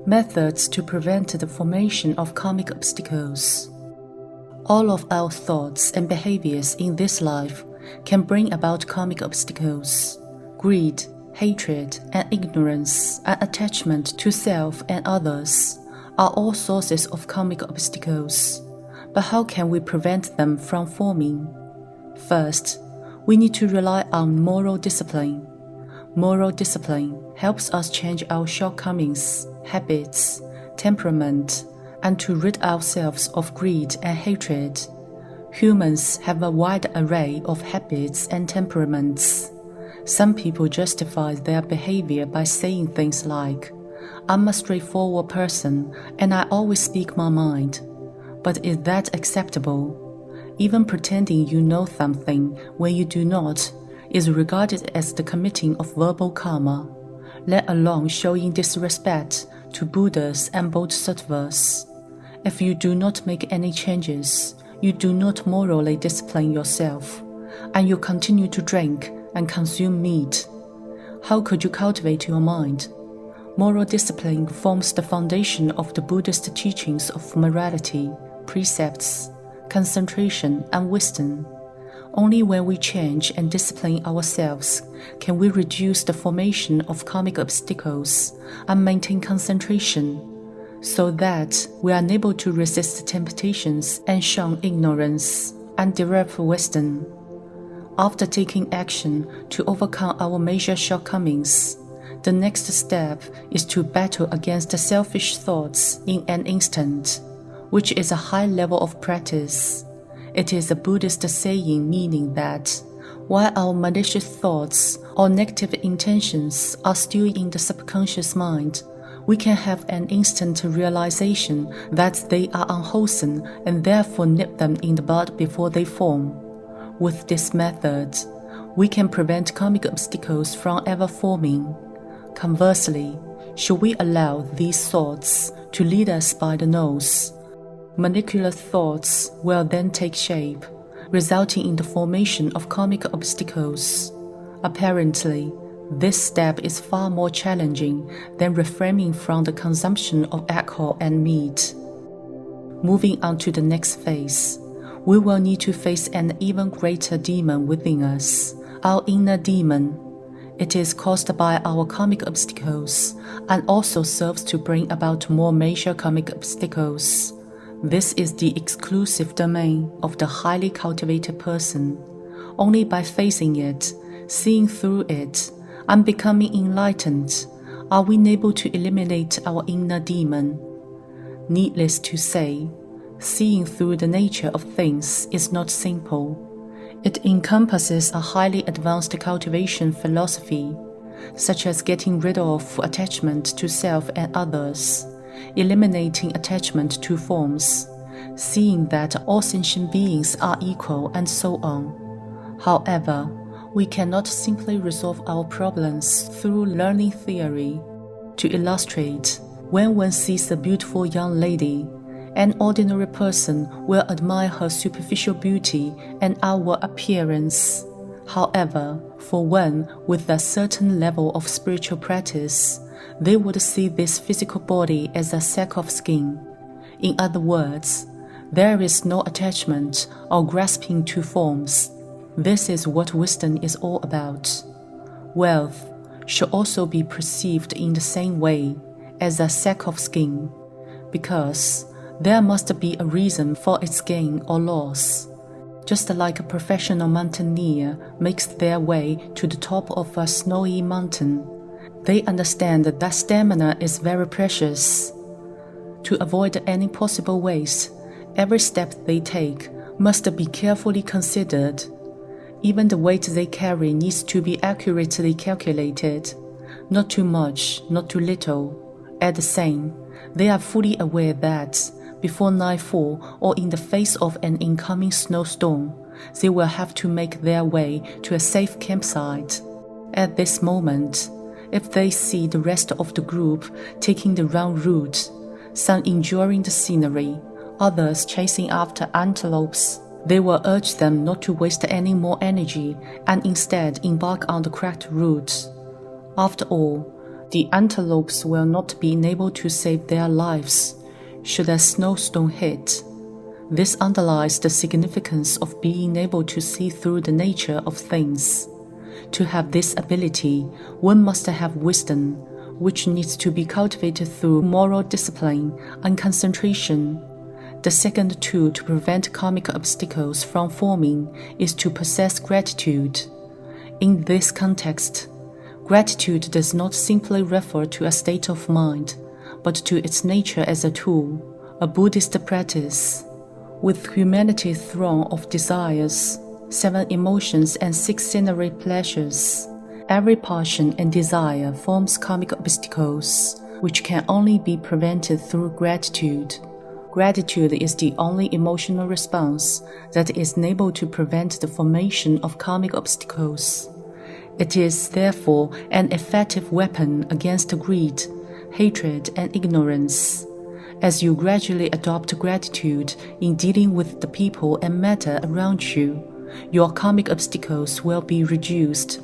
Methods to prevent the formation of karmic obstacles. All of our thoughts and behaviors in this life can bring about karmic obstacles. Greed, hatred, and ignorance, and attachment to self and others are all sources of karmic obstacles. But how can we prevent them from forming? First, we need to rely on moral discipline. Moral discipline helps us change our shortcomings, habits, temperament, and to rid ourselves of greed and hatred. Humans have a wide array of habits and temperaments. Some people justify their behavior by saying things like, "I'm a straightforward person and I always speak my mind." But is that acceptable? Even pretending you know something when you do not is regarded as the committing of verbal karma, let alone showing disrespect to Buddhas and Bodhisattvas. If you do not make any changes, you do not morally discipline yourself, and you continue to drink and consume meat. How could you cultivate your mind? Moral discipline forms the foundation of the Buddhist teachings of morality, precepts, concentration, and wisdom. Only when we change and discipline ourselves can we reduce the formation of karmic obstacles and maintain concentration, so that we are able to resist temptations and shun ignorance and develop wisdom. After taking action to overcome our major shortcomings, the next step is to battle against the selfish thoughts in an instant, which is a high level of practice. It is a Buddhist saying meaning that while our malicious thoughts or negative intentions are still in the subconscious mind, we can have an instant realization that they are unwholesome and therefore nip them in the bud before they form. With this method, we can prevent karmic obstacles from ever forming. Conversely, should we allow these thoughts to lead us by the nose, manipulative thoughts will then take shape, resulting in the formation of karmic obstacles. Apparently, this step is far more challenging than refraining from the consumption of alcohol and meat. Moving on to the next phase, we will need to face an even greater demon within us, our inner demon. It is caused by our karmic obstacles and also serves to bring about more major karmic obstacles. This is the exclusive domain of the highly cultivated person. Only by facing it, seeing through it, and becoming enlightened are we able to eliminate our inner demon. Needless to say, seeing through the nature of things is not simple. It encompasses a highly advanced cultivation philosophy, such as getting rid of attachment to self and others, eliminating attachment to forms, seeing that all sentient beings are equal, and so on. However, we cannot simply resolve our problems through learning theory. To illustrate, when one sees a beautiful young lady, an ordinary person will admire her superficial beauty and outward appearance. However, for one with a certain level of spiritual practice, they would see this physical body as a sack of skin. In other words, there is no attachment or grasping to forms. This is what wisdom is all about. Wealth should also be perceived in the same way, as a sack of skin, because there must be a reason for its gain or loss. Just like a professional mountaineer makes their way to the top of a snowy mountain, they understand that stamina is very precious. To avoid any possible waste, every step they take must be carefully considered. Even the weight they carry needs to be accurately calculated. Not too much, not too little. At the same, they are fully aware that before nightfall or in the face of an incoming snowstorm, they will have to make their way to a safe campsite. At this moment, if they see the rest of the group taking the wrong route, some enjoying the scenery, others chasing after antelopes, they will urge them not to waste any more energy and instead embark on the correct route. After all, The antelopes will not be able to save their lives should a snowstorm hit. This underlies the significance of being able to see through the nature of things. To have this ability, one must have wisdom, which needs to be cultivated through moral discipline and concentration. The second tool to prevent karmic obstacles from forming is to possess gratitude. In this context, gratitude does not simply refer to a state of mind, but to its nature as a tool, a Buddhist practice. With humanity throng of desires, 7 emotions and 6 sensory pleasures, every passion and desire forms karmic obstacles, which can only be prevented through gratitude. Gratitude is the only emotional response that is able to prevent the formation of karmic obstacles. It is, therefore, an effective weapon against greed, hatred, and ignorance. As you gradually adopt gratitude in dealing with the people and matter around you, your karmic obstacles will be reduced.